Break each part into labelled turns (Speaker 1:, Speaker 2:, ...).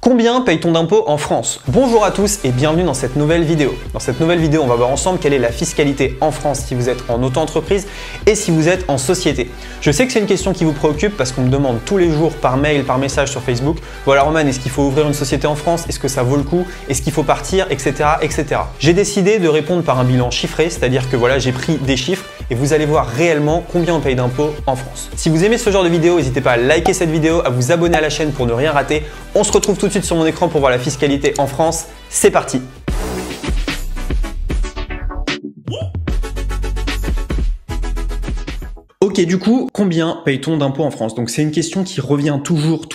Speaker 1: Combien paye-t-on d'impôts en France? Bonjour à tous et bienvenue dans cette nouvelle vidéo. Dans cette nouvelle vidéo, on va voir ensemble quelle est la fiscalité en France si vous êtes en auto-entreprise et si vous êtes en société. Je sais que c'est une question qui vous préoccupe parce qu'on me demande tous les jours par mail, par message sur Facebook. Voilà Roman, est-ce qu'il faut ouvrir une société en France? Est-ce que ça vaut le coup? Est-ce qu'il faut partir? Etc. etc. J'ai décidé de répondre par un bilan chiffré, c'est-à-dire que voilà, j'ai pris des chiffres et vous allez voir réellement combien on paye d'impôts en France. Si vous aimez ce genre de vidéo, n'hésitez pas à liker cette vidéo, à vous abonner à la chaîne pour ne rien rater. On se retrouve tout de suite sur mon écran pour voir la fiscalité en France. C'est parti! Ok, du coup, combien paye-t-on d'impôts en France? Donc c'est une question qui revient toujours,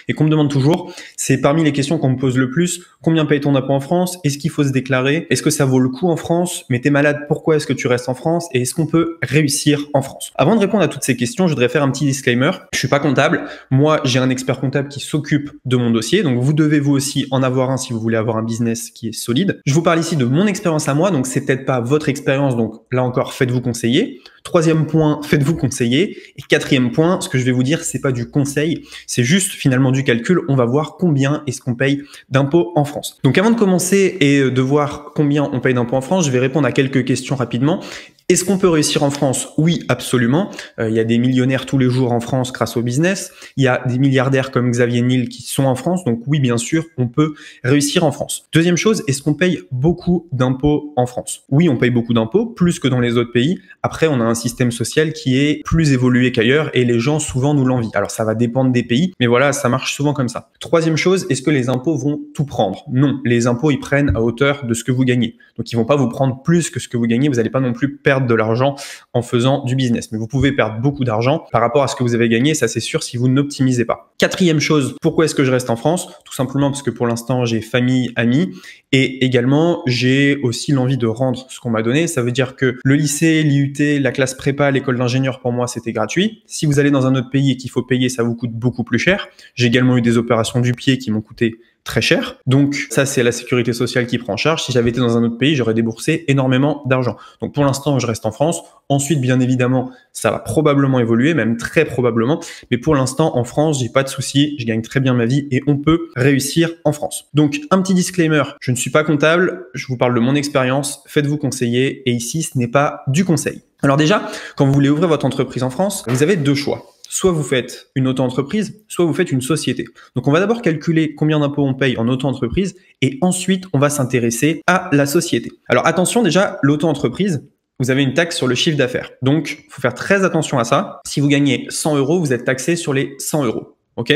Speaker 1: et qu'on me demande toujours. C'est parmi les questions qu'on me pose le plus. Combien paye-t-on d'impôts en France? Est-ce qu'il faut se déclarer? Est-ce que ça vaut le coup en France? Mais t'es malade, pourquoi est-ce que tu restes en France? Et est-ce qu'on peut réussir en France? Avant de répondre à toutes ces questions, je voudrais faire un petit disclaimer. Je suis pas comptable. Moi, j'ai un expert comptable qui s'occupe de mon dossier. Donc vous devez vous aussi en avoir un si vous voulez avoir un business qui est solide. Je vous parle ici de mon expérience à moi, donc c'est peut-être pas votre expérience. Donc là encore, faites-vous conseiller. Troisième point, faites-vous conseiller. Et quatrième point, ce que je vais vous dire, c'est pas du conseil, c'est juste finalement du calcul. On va voir combien est-ce qu'on paye d'impôts en France. Donc avant de commencer et de voir combien on paye d'impôts en France, je vais répondre à quelques questions rapidement. Est-ce qu'on peut réussir en France? Oui, absolument. Il y a des millionnaires tous les jours en France grâce au business. Il y a des milliardaires comme Xavier Niel qui sont en France. Donc oui, bien sûr, on peut réussir en France. Deuxième chose, est-ce qu'on paye beaucoup d'impôts en France? Oui, on paye beaucoup d'impôts, plus que dans les autres pays. Après, on a un système social qui est plus évolué qu'ailleurs et les gens souvent nous l'envient. Alors ça va dépendre des pays, mais voilà, ça marche souvent comme ça. Troisième chose, est-ce que les impôts vont tout prendre? Non, les impôts, ils prennent à hauteur de ce que vous gagnez. Donc ils vont pas vous prendre plus que ce que vous gagnez. Vous n'allez pas non plus perdre de l'argent en faisant du business. Mais vous pouvez perdre beaucoup d'argent par rapport à ce que vous avez gagné, ça c'est sûr si vous n'optimisez pas. Quatrième chose, pourquoi est-ce que je reste en France? Tout simplement parce que pour l'instant j'ai famille, amis et également j'ai aussi l'envie de rendre ce qu'on m'a donné. Ça veut dire que le lycée, l'IUT, la classe prépa, l'école d'ingénieur pour moi c'était gratuit. Si vous allez dans un autre pays et qu'il faut payer, ça vous coûte beaucoup plus cher. J'ai également eu des opérations du pied qui m'ont coûté très cher. Donc ça, c'est la sécurité sociale qui prend en charge. Si j'avais été dans un autre pays, j'aurais déboursé énormément d'argent. Donc pour l'instant, je reste en France. Ensuite, bien évidemment, ça va probablement évoluer, même très probablement. Mais pour l'instant, en France, j'ai pas de soucis. Je gagne très bien ma vie et on peut réussir en France. Donc un petit disclaimer, je ne suis pas comptable. Je vous parle de mon expérience. Faites-vous conseiller. Et ici, ce n'est pas du conseil. Alors déjà, quand vous voulez ouvrir votre entreprise en France, vous avez deux choix. Soit vous faites une auto-entreprise, soit vous faites une société. Donc on va d'abord calculer combien d'impôts on paye en auto-entreprise et ensuite on va s'intéresser à la société. Alors attention déjà, l'auto-entreprise, vous avez une taxe sur le chiffre d'affaires. Donc il faut faire très attention à ça. Si vous gagnez 100 €, vous êtes taxé sur les 100 €. Ok ?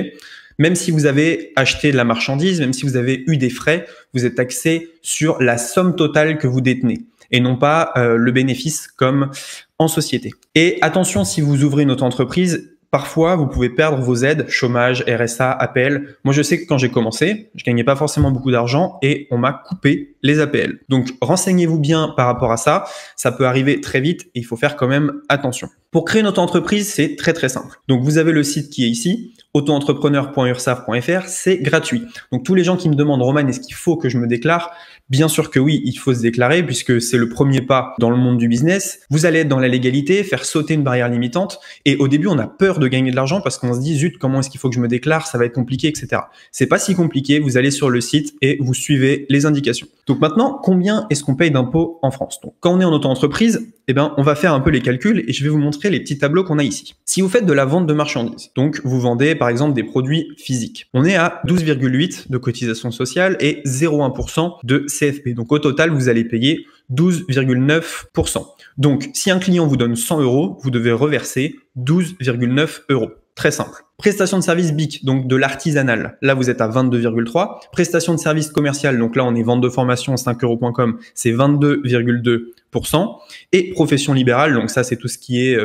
Speaker 1: Même si vous avez acheté de la marchandise, même si vous avez eu des frais, vous êtes taxé sur la somme totale que vous détenez et non pas le bénéfice comme en société. Et attention, si vous ouvrez une auto-entreprise, parfois, vous pouvez perdre vos aides, chômage, RSA, APL. Moi, je sais que quand j'ai commencé, je gagnais pas forcément beaucoup d'argent et on m'a coupé les APL. Donc, renseignez-vous bien par rapport à ça. Ça peut arriver très vite et il faut faire quand même attention. Pour créer une auto-entreprise, c'est très simple. Donc, vous avez le site qui est ici, autoentrepreneur.ursaf.fr, c'est gratuit. Donc, tous les gens qui me demandent, Roman, est-ce qu'il faut que je me déclare? Bien sûr que oui, il faut se déclarer puisque c'est le premier pas dans le monde du business. Vous allez être dans la légalité, faire sauter une barrière limitante. Et au début, on a peur de gagner de l'argent parce qu'on se dit, zut, comment est-ce qu'il faut que je me déclare? Ça va être compliqué, etc. C'est pas si compliqué. Vous allez sur le site et vous suivez les indications. Donc maintenant, combien est-ce qu'on paye d'impôts en France? Donc, quand on est en auto-entreprise, eh ben, on va faire un peu les calculs et je vais vous montrer les petits tableaux qu'on a ici. Si vous faites de la vente de marchandises, donc vous vendez par exemple des produits physiques, on est à 12,8 de cotisation sociale et 0,1% de CFP. Donc au total, vous allez payer 12,9%. Donc si un client vous donne 100 €, vous devez reverser 12,9 €. Très simple. Prestation de service BIC, donc de l'artisanal. Là, vous êtes à 22,3. Prestation de service commercial, donc là, on est vente de formation 5euros.com, c'est 22,2%. Et profession libérale, donc ça, c'est tout ce qui est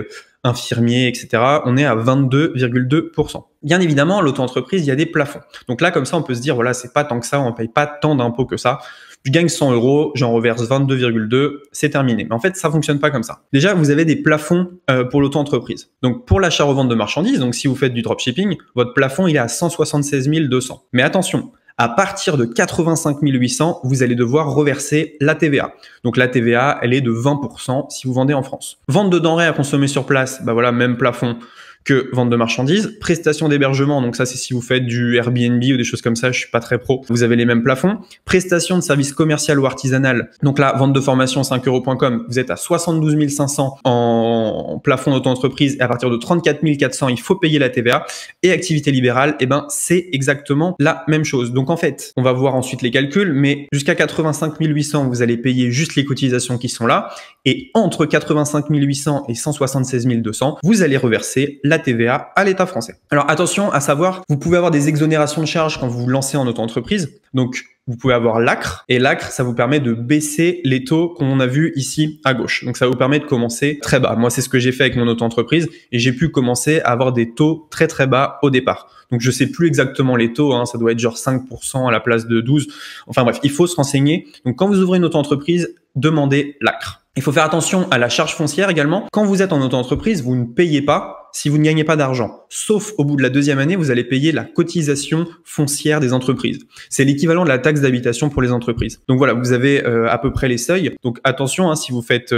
Speaker 1: infirmier, etc. On est à 22,2%. Bien évidemment, l'auto-entreprise, il y a des plafonds. Donc là, comme ça, on peut se dire, voilà, c'est pas tant que ça, on paye pas tant d'impôts que ça. Je gagne 100 €, j'en reverse 22,2, c'est terminé. Mais en fait, ça fonctionne pas comme ça. Déjà, vous avez des plafonds pour l'auto-entreprise. Donc, pour l'achat-revente de marchandises, donc si vous faites du dropshipping, votre plafond, il est à 176 200. Mais attention, à partir de 85 800, vous allez devoir reverser la TVA. Donc la TVA, elle est de 20% si vous vendez en France. Vente de denrées à consommer sur place, bah voilà, même plafond. que vente de marchandises. Prestations d'hébergement, donc ça c'est si vous faites du Airbnb ou des choses comme ça, je suis pas très pro, vous avez les mêmes plafonds. Prestations de services commercial ou artisanal, donc là, vente de formation 5euros.com, vous êtes à 72 500 en plafond d'auto-entreprise et à partir de 34 400, il faut payer la TVA. Et activité libérale, eh ben, c'est exactement la même chose. Donc en fait, on va voir ensuite les calculs, mais jusqu'à 85 800, vous allez payer juste les cotisations qui sont là. Et entre 85 800 et 176 200, vous allez reverser la TVA à l'État français. Alors attention à savoir, vous pouvez avoir des exonérations de charges quand vous vous lancez en auto-entreprise. Donc vous pouvez avoir l'ACRE, et l'ACRE, ça vous permet de baisser les taux qu'on a vus ici à gauche. Donc ça vous permet de commencer très bas. Moi, c'est ce que j'ai fait avec mon auto-entreprise, et j'ai pu commencer à avoir des taux très très bas au départ. Donc je sais plus exactement les taux, hein, ça doit être genre 5% à la place de 12. Enfin bref, il faut se renseigner. Donc quand vous ouvrez une auto-entreprise, demandez l'ACRE. Il faut faire attention à la charge foncière également. Quand vous êtes en auto-entreprise, vous ne payez pas si vous ne gagnez pas d'argent. Sauf au bout de la deuxième année, vous allez payer la cotisation foncière des entreprises. C'est l'équivalent de la taxe d'habitation pour les entreprises. Donc voilà, vous avez à peu près les seuils. Donc attention, hein, si vous faites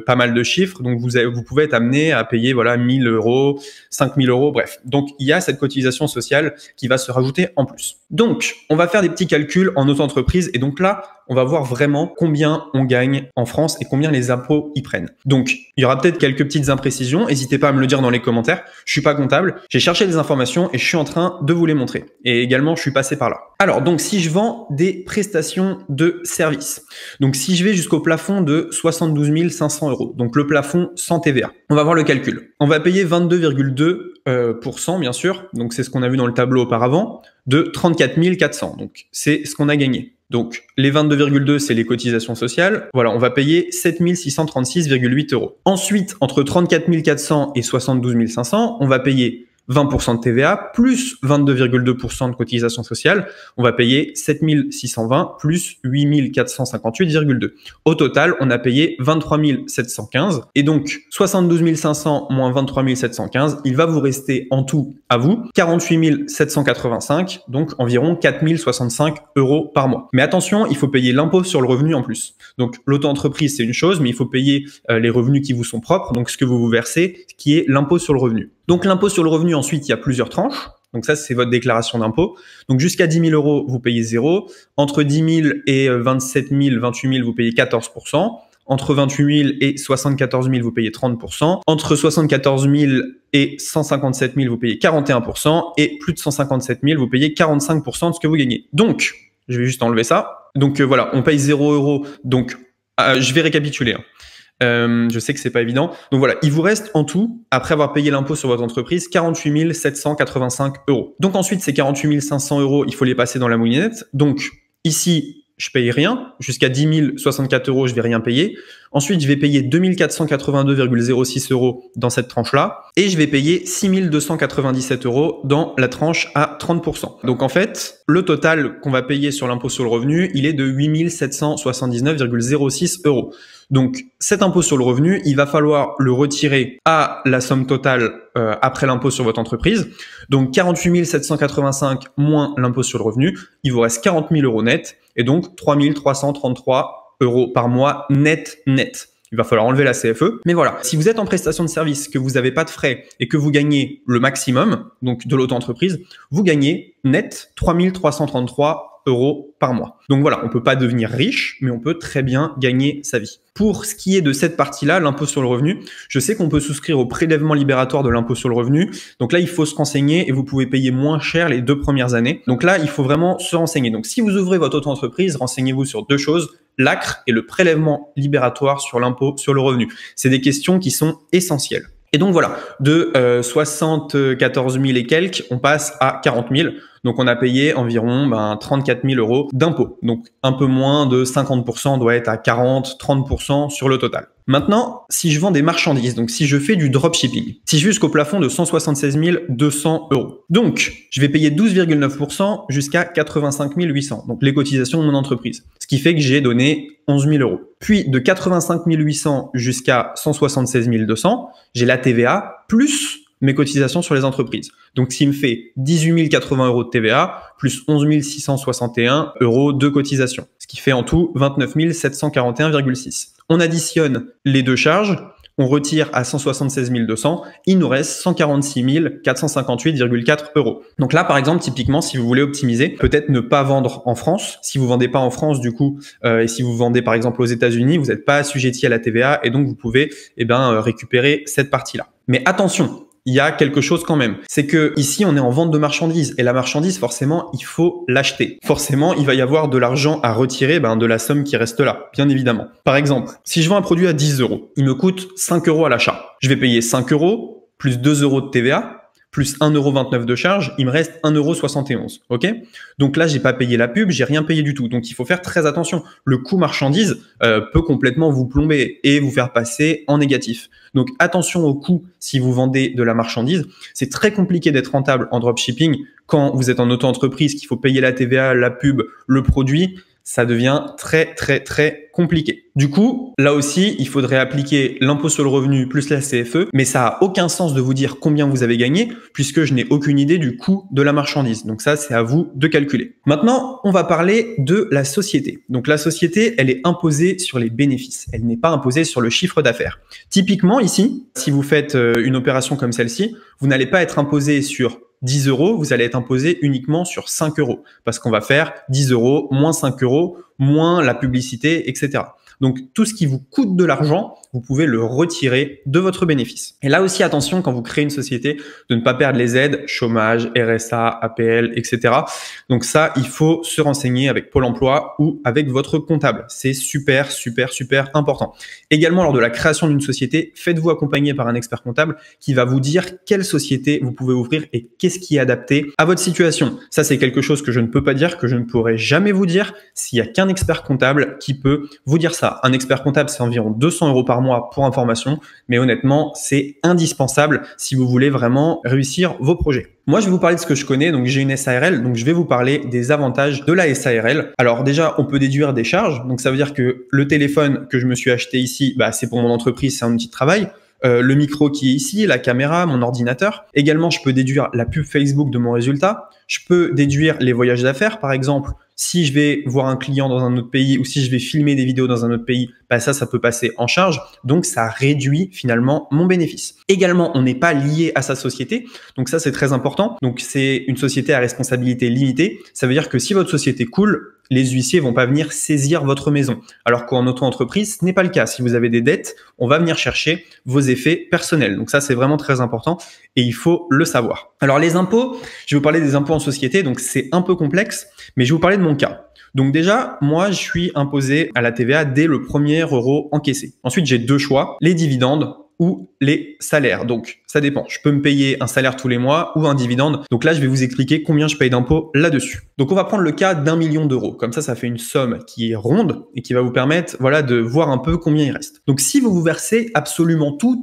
Speaker 1: pas mal de chiffres, donc vous pouvez être amené à payer 1000 euros, 5000 euros, bref. Donc il y a cette cotisation sociale qui va se rajouter en plus. Donc on va faire des petits calculs en auto-entreprise et donc là, on va voir vraiment combien on gagne en France et combien les impôts y prennent. Donc, il y aura peut-être quelques petites imprécisions. N'hésitez pas à me le dire dans les commentaires. Je suis pas comptable. J'ai cherché des informations et je suis en train de vous les montrer. Et également, je suis passé par là. Alors, donc, si je vends des prestations de services, donc si je vais jusqu'au plafond de 72 500 euros, donc le plafond sans TVA, on va voir le calcul. On va payer 22,2%, bien sûr. Donc, c'est ce qu'on a vu dans le tableau auparavant, de 34 400. Donc, c'est ce qu'on a gagné. Donc, les 22,2, c'est les cotisations sociales. Voilà, on va payer 7 636,8 euros. Ensuite, entre 34 400 et 72 500, on va payer 20% de TVA plus 22,2% de cotisation sociale, on va payer 7 620 plus 8 458,2. Au total, on a payé 23 715 et donc 72 500 moins 23 715, il va vous rester en tout à vous 48 785, donc environ 4 065 euros par mois. Mais attention, il faut payer l'impôt sur le revenu en plus. Donc l'auto-entreprise, c'est une chose, mais il faut payer les revenus qui vous sont propres, donc ce que vous vous versez, qui est l'impôt sur le revenu. Donc l'impôt sur le revenu, ensuite, il y a plusieurs tranches. Donc ça, c'est votre déclaration d'impôt. Donc jusqu'à 10 000 euros, vous payez 0. Entre 10 000 et 27 000, 28 000, vous payez 14%. Entre 28 000 et 74 000, vous payez 30%. Entre 74 000 et 157 000, vous payez 41%. Et plus de 157 000, vous payez 45% de ce que vous gagnez. Donc, je vais juste enlever ça. Donc voilà, on paye 0 euros. Donc, je vais récapituler. Je sais que c'est pas évident. Donc voilà, il vous reste en tout, après avoir payé l'impôt sur votre entreprise, 48 785 euros. Donc ensuite, ces 48 500 euros, il faut les passer dans la moulinette. Donc ici, je paye rien. Jusqu'à 10 064 euros, je vais rien payer. Ensuite, je vais payer 2 482,06 euros dans cette tranche-là. Et je vais payer 6 297 euros dans la tranche à 30%. Donc en fait, le total qu'on va payer sur l'impôt sur le revenu, il est de 8 779,06 euros. Donc cet impôt sur le revenu, il va falloir le retirer à la somme totale après l'impôt sur votre entreprise. Donc 48 785 moins l'impôt sur le revenu, il vous reste 40 000 euros net et donc 3 333 euros par mois net. Il va falloir enlever la CFE. Mais voilà, si vous êtes en prestation de service, que vous n'avez pas de frais et que vous gagnez le maximum, donc de l'auto-entreprise, vous gagnez net 3 333 euros par mois. Donc voilà, on peut pas devenir riche, mais on peut très bien gagner sa vie. Pour ce qui est de cette partie-là, l'impôt sur le revenu, je sais qu'on peut souscrire au prélèvement libératoire de l'impôt sur le revenu. Donc là, il faut se renseigner et vous pouvez payer moins cher les 2 premières années. Donc là, il faut vraiment se renseigner. Donc si vous ouvrez votre auto-entreprise, renseignez-vous sur 2 choses, l'ACRE et le prélèvement libératoire sur l'impôt sur le revenu. C'est des questions qui sont essentielles. Et donc voilà, de 74 000 et quelques, on passe à 40 000. Donc on a payé environ 34 000 euros d'impôts. Donc un peu moins de 50%, on doit être à 40-30% sur le total. Maintenant, si je vends des marchandises, donc si je fais du dropshipping, si je vais jusqu'au plafond de 176 200 euros, donc je vais payer 12,9% jusqu'à 85 800, donc les cotisations de mon entreprise, ce qui fait que j'ai donné 11 000 euros. Puis de 85 800 jusqu'à 176 200, j'ai la TVA plus mes cotisations sur les entreprises. Donc, ce qui me fait 18 080 euros de TVA plus 11 661 euros de cotisation, ce qui fait en tout 29 741,6. On additionne les 2 charges, on retire à 176 200, il nous reste 146 458,4 euros. Donc là, par exemple, typiquement, si vous voulez optimiser, peut-être ne pas vendre en France. Si vous vendez pas en France, du coup, et si vous vendez par exemple aux États-Unis, vous n'êtes pas assujetti à la TVA et donc vous pouvez récupérer cette partie-là. Mais attention, il y a quelque chose quand même. C'est que ici, on est en vente de marchandises et la marchandise, forcément, il faut l'acheter. Forcément, il va y avoir de l'argent à retirer de la somme qui reste là, bien évidemment. Par exemple, si je vends un produit à 10 euros, il me coûte 5 euros à l'achat. Je vais payer 5 euros plus 2 euros de TVA plus 1,29 € de charge, il me reste 1,71 €. Ok? Donc là, j'ai pas payé la pub, j'ai rien payé du tout. Donc il faut faire très attention. Le coût marchandise peut complètement vous plomber et vous faire passer en négatif. Donc attention au coût si vous vendez de la marchandise. C'est très compliqué d'être rentable en dropshipping quand vous êtes en auto-entreprise, qu'il faut payer la TVA, la pub, le produit. Ça devient très compliqué. Du coup, là aussi, il faudrait appliquer l'impôt sur le revenu plus la CFE, mais ça a aucun sens de vous dire combien vous avez gagné puisque je n'ai aucune idée du coût de la marchandise. Donc ça, c'est à vous de calculer. Maintenant, on va parler de la société. Donc la société, elle est imposée sur les bénéfices. Elle n'est pas imposée sur le chiffre d'affaires. Typiquement, ici, si vous faites une opération comme celle-ci, vous n'allez pas être imposé sur 10 euros, vous allez être imposé uniquement sur 5 euros parce qu'on va faire 10 euros moins 5 euros moins la publicité, etc. Donc, tout ce qui vous coûte de l'argent, vous pouvez le retirer de votre bénéfice. Et là aussi, attention, quand vous créez une société, de ne pas perdre les aides, chômage, RSA, APL, etc. Donc ça, il faut se renseigner avec Pôle emploi ou avec votre comptable. C'est super important. Également, lors de la création d'une société, faites-vous accompagner par un expert comptable qui va vous dire quelle société vous pouvez ouvrir et qu'est-ce qui est adapté à votre situation. Ça, c'est quelque chose que je ne peux pas dire, que je ne pourrai jamais vous dire s'il n'y a qu'un expert comptable qui peut vous dire ça. Un expert comptable, c'est environ 200 € par mois pour information, mais honnêtement, c'est indispensable si vous voulez vraiment réussir vos projets. Moi, je vais vous parler de ce que je connais. Donc, j'ai une SARL, donc je vais vous parler des avantages de la SARL. Alors déjà, on peut déduire des charges. Donc, ça veut dire que le téléphone que je me suis acheté ici, c'est pour mon entreprise, c'est un outil de travail. Le micro qui est ici, la caméra, mon ordinateur. Également, je peux déduire la pub Facebook de mon résultat. Je peux déduire les voyages d'affaires, par exemple. Si je vais voir un client dans un autre pays ou si je vais filmer des vidéos dans un autre pays, ça peut passer en charge. Donc, ça réduit finalement mon bénéfice. Également, on n'est pas lié à sa société. Donc, ça, c'est très important. Donc, c'est une société à responsabilité limitée. Ça veut dire que si votre société coule, les huissiers vont pas venir saisir votre maison. Alors qu'en auto-entreprise, ce n'est pas le cas. Si vous avez des dettes, on va venir chercher vos effets personnels. Donc ça, c'est vraiment très important et il faut le savoir. Alors les impôts, je vais vous parler des impôts en société. Donc c'est un peu complexe, mais je vais vous parler de mon cas. Donc déjà, moi, je suis imposé à la TVA dès le premier euro encaissé. Ensuite, j'ai deux choix, les dividendes ou les salaires. Donc, ça dépend. Je peux me payer un salaire tous les mois ou un dividende. Donc là, je vais vous expliquer combien je paye d'impôts là-dessus. Donc, on va prendre le cas d'1 million d'euros. Comme ça fait une somme qui est ronde et qui va vous permettre, de voir un peu combien il reste. Donc, si vous versez absolument tout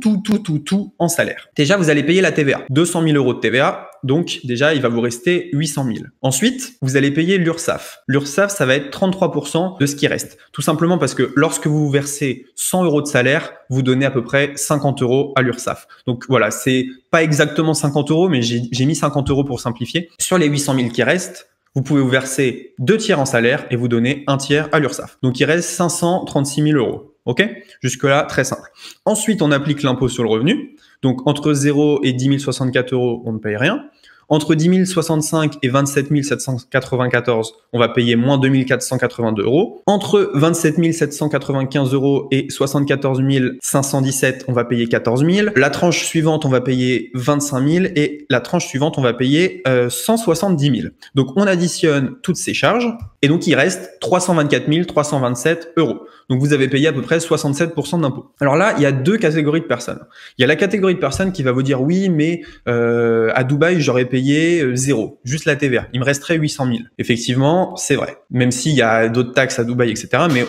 Speaker 1: en salaire, déjà, vous allez payer la TVA. 200 000 € de TVA. Donc, déjà, il va vous rester 800 000. Ensuite, vous allez payer l'URSSAF. L'URSSAF, ça va être 33% de ce qui reste. Tout simplement parce que lorsque vous versez 100 € de salaire, vous donnez à peu près 50 € à l'URSSAF. Donc voilà, c'est pas exactement 50 €, mais j'ai mis 50 € pour simplifier. Sur les 800 000 qui restent, vous pouvez vous verser 2 tiers en salaire et vous donner 1 tiers à l'URSSAF. Donc il reste 536 000 €. Ok? Jusque-là, très simple. Ensuite, on applique l'impôt sur le revenu. Donc, entre 0 et 10 064 €, on ne paye rien. Entre 10 065 et 27 794, on va payer moins 2 482 €. Entre 27 795 € et 74 517, on va payer 14 000. La tranche suivante, on va payer 25 000 et la tranche suivante, on va payer 170 000. Donc, on additionne toutes ces charges et donc il reste 324 327 €. Donc, vous avez payé à peu près 67% d'impôts. Alors là, il y a deux catégories de personnes. Il y a la catégorie de personnes qui va vous dire oui, mais à Dubaï, j'aurais payé 0, juste la TVA. Il me resterait 800 000. Effectivement, c'est vrai. Même s'il y a d'autres taxes à Dubaï, etc., mais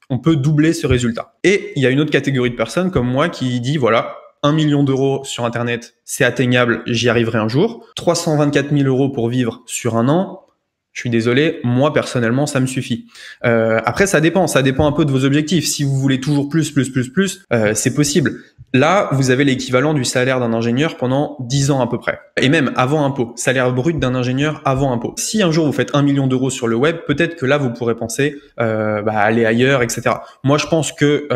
Speaker 1: on peut doubler ce résultat. Et il y a une autre catégorie de personnes comme moi qui dit voilà, 1 million d'euros sur Internet, c'est atteignable, j'y arriverai un jour. 324 000 € pour vivre sur un an, Je suis désolé, moi personnellement, ça me suffit. Après, ça dépend un peu de vos objectifs. Si vous voulez toujours plus, c'est possible. Là, vous avez l'équivalent du salaire d'un ingénieur pendant 10 ans à peu près. Et même avant impôt, salaire brut d'un ingénieur avant impôt. Si un jour vous faites 1 million d'euros sur le web, peut-être que là, vous pourrez penser aller ailleurs, etc. Moi, je pense que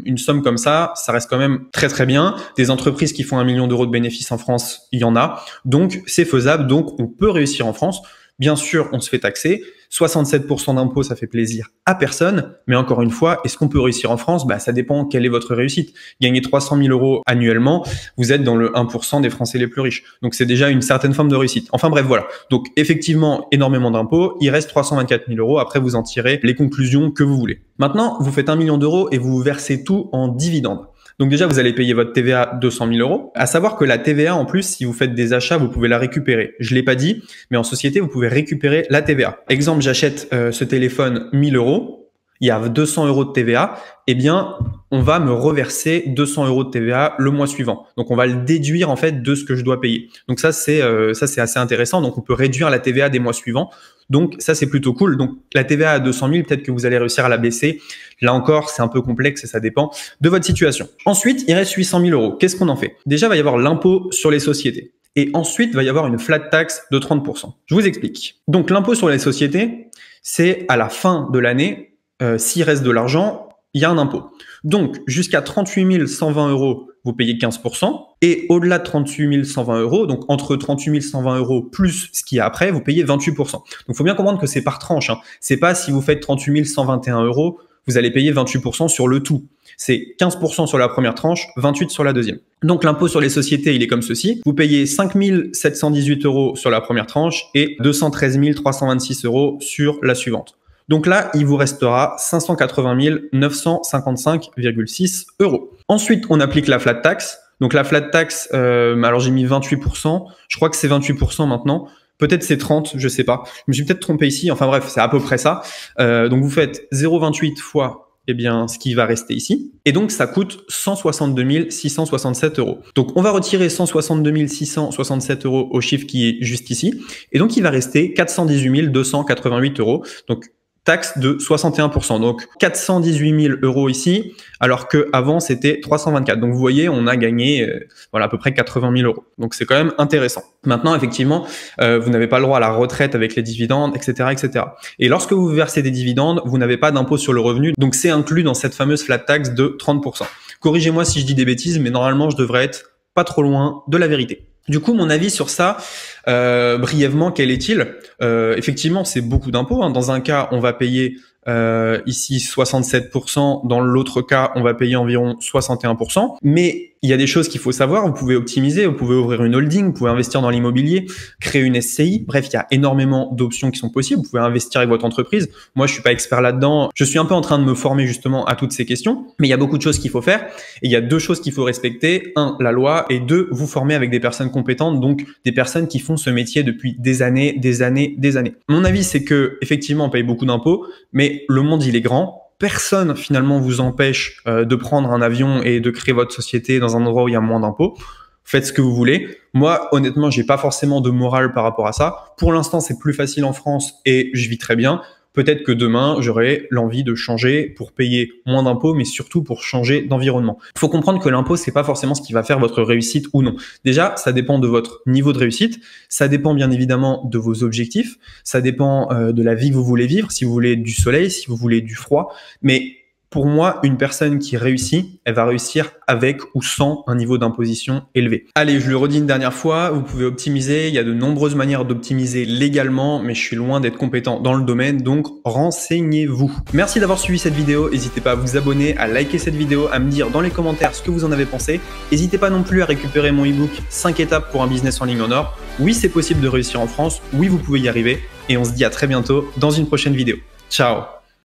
Speaker 1: une somme comme ça reste quand même très très bien. Des entreprises qui font 1 million d'euros de bénéfices en France, il y en a. Donc, c'est faisable. Donc, on peut réussir en France. Bien sûr, on se fait taxer. 67% d'impôts, ça fait plaisir à personne. Mais encore une fois, est-ce qu'on peut réussir en France? Ça dépend quelle est votre réussite. Gagner 300 000 euros annuellement, vous êtes dans le 1% des Français les plus riches. Donc, c'est déjà une certaine forme de réussite. Enfin bref, voilà. Donc, effectivement, énormément d'impôts. Il reste 324 000 euros. Après, vous en tirez les conclusions que vous voulez. Maintenant, vous faites 1 million d'euros et vous versez tout en dividendes. Donc déjà, vous allez payer votre TVA 200 000 euros. À savoir que la TVA, en plus, si vous faites des achats, vous pouvez la récupérer. Je l'ai pas dit, mais en société, vous pouvez récupérer la TVA. Exemple, j'achète ce téléphone 1000 euros. Il y a 200 euros de TVA. Eh bien, on va me reverser 200 euros de TVA le mois suivant. Donc, on va le déduire en fait de ce que je dois payer. Donc ça, c'est assez intéressant. Donc, on peut réduire la TVA des mois suivants. Donc, ça, c'est plutôt cool. Donc, la TVA à 200 000, peut-être que vous allez réussir à la baisser. Là encore, c'est un peu complexe et ça dépend de votre situation. Ensuite, il reste 800 000 euros. Qu'est-ce qu'on en fait? Déjà, il va y avoir l'impôt sur les sociétés. Et ensuite, il va y avoir une flat tax de 30%. Je vous explique. Donc, l'impôt sur les sociétés, c'est à la fin de l'année, s'il reste de l'argent, il y a un impôt. Donc, jusqu'à 38 120 euros, vous payez 15%. Et au-delà de 38 120 euros, donc entre 38 120 euros plus ce qu'il y a après, vous payez 28%. Donc, il faut bien comprendre que c'est par tranche. C'est pas si vous faites 38 121 euros, vous allez payer 28% sur le tout. C'est 15% sur la première tranche, 28% sur la deuxième. Donc, l'impôt sur les sociétés, il est comme ceci. Vous payez 5 718 euros sur la première tranche et 213 326 euros sur la suivante. Donc là, il vous restera 580 955,6 euros. Ensuite, on applique la flat tax. Donc la flat tax, alors j'ai mis 28%. Je crois que c'est 28% maintenant. Peut-être c'est 30, je sais pas. Je me suis peut-être trompé ici. Enfin bref, c'est à peu près ça. Donc vous faites 0,28 fois ce qui va rester ici. Et donc, ça coûte 162 667 euros. Donc, on va retirer 162 667 euros au chiffre qui est juste ici. Et donc, il va rester 418 288 euros. Donc, taxe de 61%. Donc, 418 000 euros ici, alors qu'avant, c'était 324. Donc, vous voyez, on a gagné à peu près 80 000 euros. Donc, c'est quand même intéressant. Maintenant, effectivement, vous n'avez pas le droit à la retraite avec les dividendes, etc., etc. Et lorsque vous versez des dividendes, vous n'avez pas d'impôt sur le revenu. Donc, c'est inclus dans cette fameuse flat tax de 30%. Corrigez-moi si je dis des bêtises, mais normalement, je devrais être pas trop loin de la vérité. Du coup, mon avis sur ça, brièvement, quel est-il? Effectivement, c'est beaucoup d'impôts. Dans un cas, on va payer ici 67%. Dans l'autre cas, on va payer environ 61%. Mais il y a des choses qu'il faut savoir. Vous pouvez optimiser, vous pouvez ouvrir une holding, vous pouvez investir dans l'immobilier, créer une SCI. Bref, il y a énormément d'options qui sont possibles. Vous pouvez investir avec votre entreprise. Moi, je suis pas expert là-dedans. Je suis un peu en train de me former justement à toutes ces questions. Mais il y a beaucoup de choses qu'il faut faire. Et il y a deux choses qu'il faut respecter. Un, la loi. Et deux, vous former avec des personnes compétentes. Donc, des personnes qui font ce métier depuis des années, des années, des années. Mon avis, c'est que effectivement, on paye beaucoup d'impôts, mais le monde, il est grand. Personne, finalement, vous empêche de prendre un avion et de créer votre société dans un endroit où il y a moins d'impôts. Faites ce que vous voulez. Moi, honnêtement, j'ai pas forcément de morale par rapport à ça. Pour l'instant, c'est plus facile en France et je vis très bien. Peut-être que demain, j'aurai l'envie de changer pour payer moins d'impôts, mais surtout pour changer d'environnement. Il faut comprendre que l'impôt, c'est pas forcément ce qui va faire votre réussite ou non. Déjà, ça dépend de votre niveau de réussite. Ça dépend bien évidemment de vos objectifs. Ça dépend de la vie que vous voulez vivre. Si vous voulez du soleil, si vous voulez du froid. Mais pour moi, une personne qui réussit, elle va réussir avec ou sans un niveau d'imposition élevé. Allez, je le redis une dernière fois, vous pouvez optimiser. Il y a de nombreuses manières d'optimiser légalement, mais je suis loin d'être compétent dans le domaine, donc renseignez-vous. Merci d'avoir suivi cette vidéo. N'hésitez pas à vous abonner, à liker cette vidéo, à me dire dans les commentaires ce que vous en avez pensé. N'hésitez pas non plus à récupérer mon ebook 5 étapes pour un business en ligne en or. Oui, c'est possible de réussir en France. Oui, vous pouvez y arriver. Et on se dit à très bientôt dans une prochaine vidéo. Ciao!